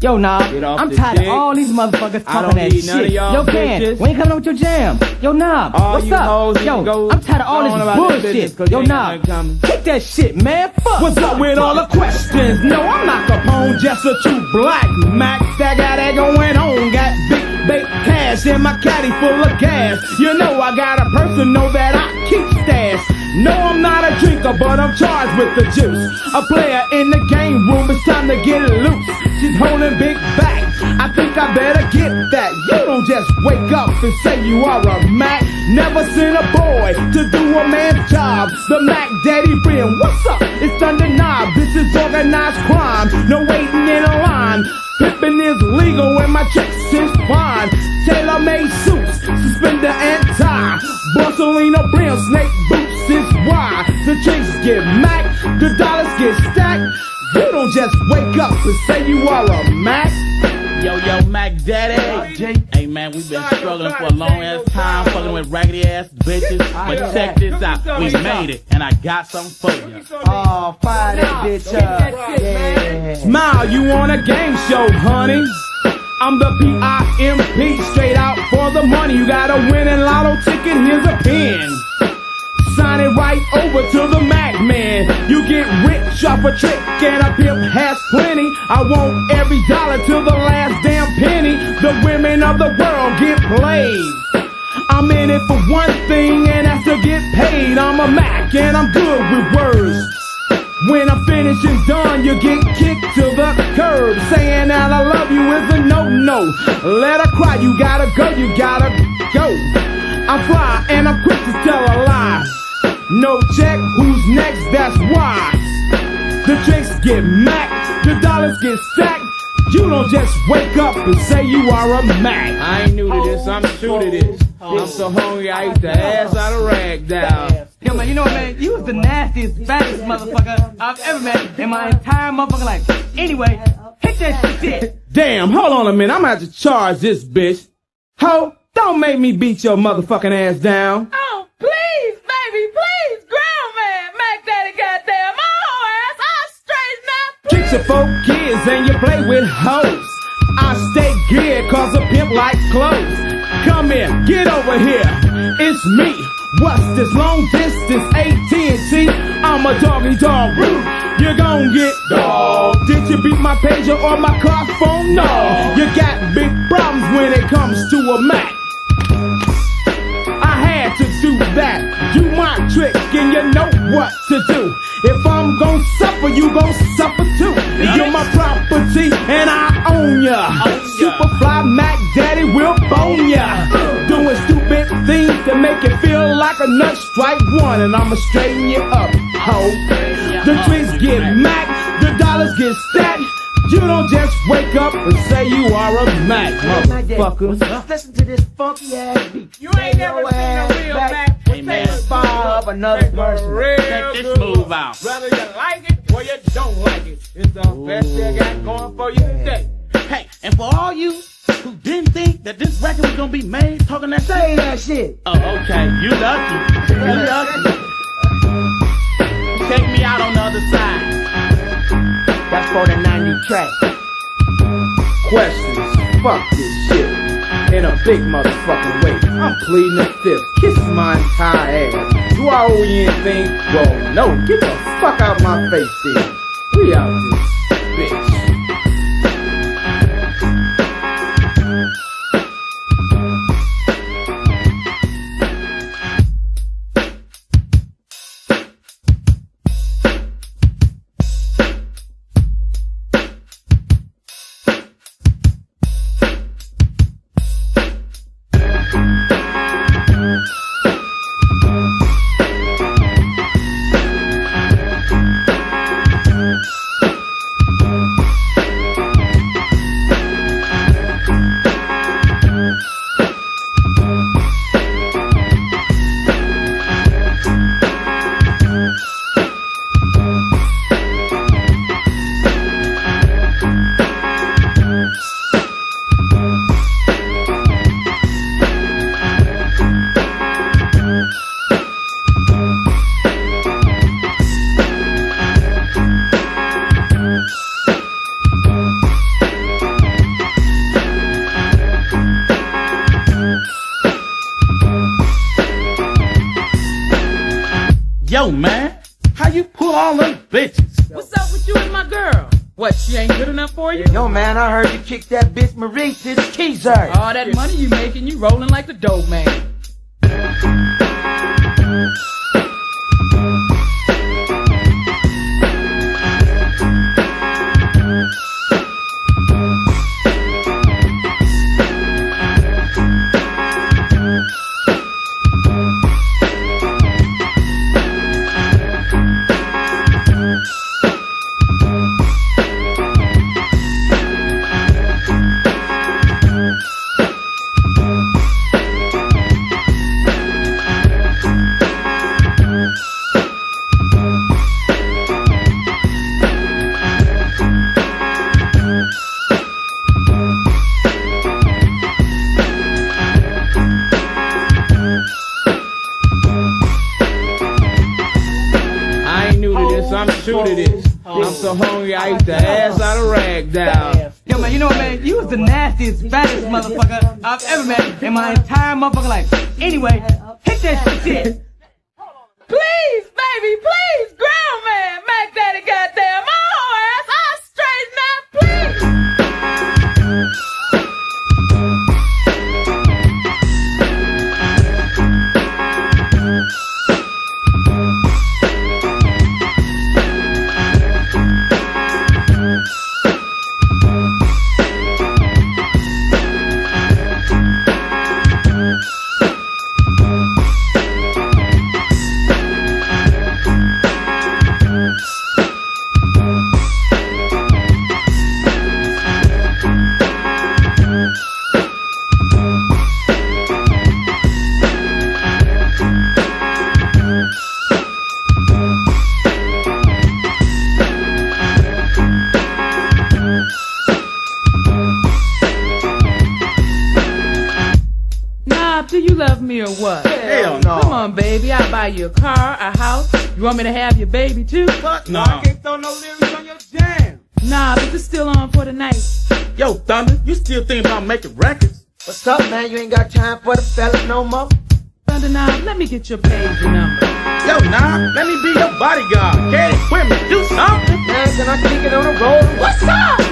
Yo, nah, I'm tired of all these motherfuckers talking that shit. Yo, Ken, when you coming up with your jam? Yo, Knob, what's up? Yo, I'm tired of all this bullshit. Yo, Knob, take that shit, man. Fuck. What's up with all the questions? No, I'm not Capone, just a true black Mac. That got that going on. Got big baked cash in my caddy full of gas. You know I got a personal that I keep stashed. No, I'm not a drinker, but I'm charged with the juice. A player in the game room, it's time to get loose. She's holding big back, I think I better get that. You don't just wake up and say you are a Mac. Never seen a boy to do a man's job. The Mac Daddy friend, what's up? It's Thunder Knob, this is organized crime. No waiting in a line. Pimpin' is legal and my checks is fine. Tailor-made suits, suspender and tie. Borsalino brim, snake boots is why. The chicks get Mac, the dollars get stacked. You don't just wake up and say you are a Mac. Yo, Mac Daddy. Hey man, we've been struggling for a long ass time, fucking with raggedy ass bitches. But check this out, we made it, and I got something for you. Oh, fire that bitch up. Yeah. Smile, you on a game show, honey. I'm the P.I.M.P. straight out for the money. You got a winning lotto ticket, here's a pen. Sign it right over to the Mac man. You get rich off a trick and a pimp has plenty. I want every dollar to the last damn penny. The women of the world get played. I'm in it for one thing and that's to get paid. I'm a Mac and I'm good with words. When I'm finished and done, you get kicked to the curb. Saying that I love you is a no-no. Let her cry, you gotta go, you gotta go. I'm fly and I'm quick to tell a lie. No check, who's next, that's why. The chicks get Mac, the dollars get stacked. You don't just wake up and say you are a Mac. I ain't new to this, I'm true to this. I'm so hungry, I eat the ass out of rag down. Yo, man, you know what, man? You was the nastiest, fattest motherfucker I've ever met in my entire motherfucking life. Anyway, hit that shit. Damn, hold on a minute, I'm gonna have to charge this bitch. Ho, don't make me beat your motherfucking ass down. Oh, please, baby, please, ground man, Mac Daddy goddamn, my whole ass, I straighten up. Kicks your 4 kids and you play with hoes. I stay geared cause a pimp likes clothes. Come here, get over here, it's me. What's this long distance AT&T? I'm a doggy dog root. You gon' get dog. Did you beat my pager or my car phone? No. You got big problems when it comes to a Mac. I had to do that. You my trick and you know what to do. If I'm gon' suffer, you gon' suffer too. You're my property and I own ya. Superfly Mac Daddy will bone ya. Doing stupid things to make it feel like a nut strike one, and I'ma straighten you up, ho. The tricks get Mac, the dollars get stacked. You don't just wake up and say you are a Mac, motherfucker. Listen to this funky ass beat. You ain't never seen a real Mac. Hey man, Of another person. check this move out. Whether you like it or you don't like it, it's the best thing I got going for you today. Hey, and for all you who didn't think that this record was gonna be made talking that Say shit. that shit. Oh, okay, you lucky. You lucky. Check me out on the other side. That's for the 90 track. Questions, fuck this shit. In a big motherfucking way. I'm pleading the fifth. Kiss my entire ass. Do I owe you anything? Well, no. Get the fuck out my face, then. We out this bitch. you pull all them bitches? What's up with you and my girl? What, she ain't good enough for you? Yo, man, I heard you kicked that bitch Marie to the Keezer. All that money you making, you rolling like the dope man. I'm true to this. I'm so hungry I eat the ass out of ragdoll. Yo, man, you know what, man? You was the nastiest, baddest motherfucker I've ever met in my entire motherfucking life. Anyway, hit that shit. Please, baby, please, ground man, Mac Daddy goddamn my whole ass, I'll straighten that, please. Do you love me or what? Hell no. Come on, baby. I'll buy you a car, a house. You want me to have your baby, too? Fuck no. I can't throw no lyrics on your jam. Nah, but it's still on for the night. Yo, Thunder, you still thinking about making records? What's up, man? You ain't got time for the fellas no more? Thunder, now, let me get your page number. Yo, nah, let me be your bodyguard. Carry equipment, do something. Man, can I kick it on the road? What's up?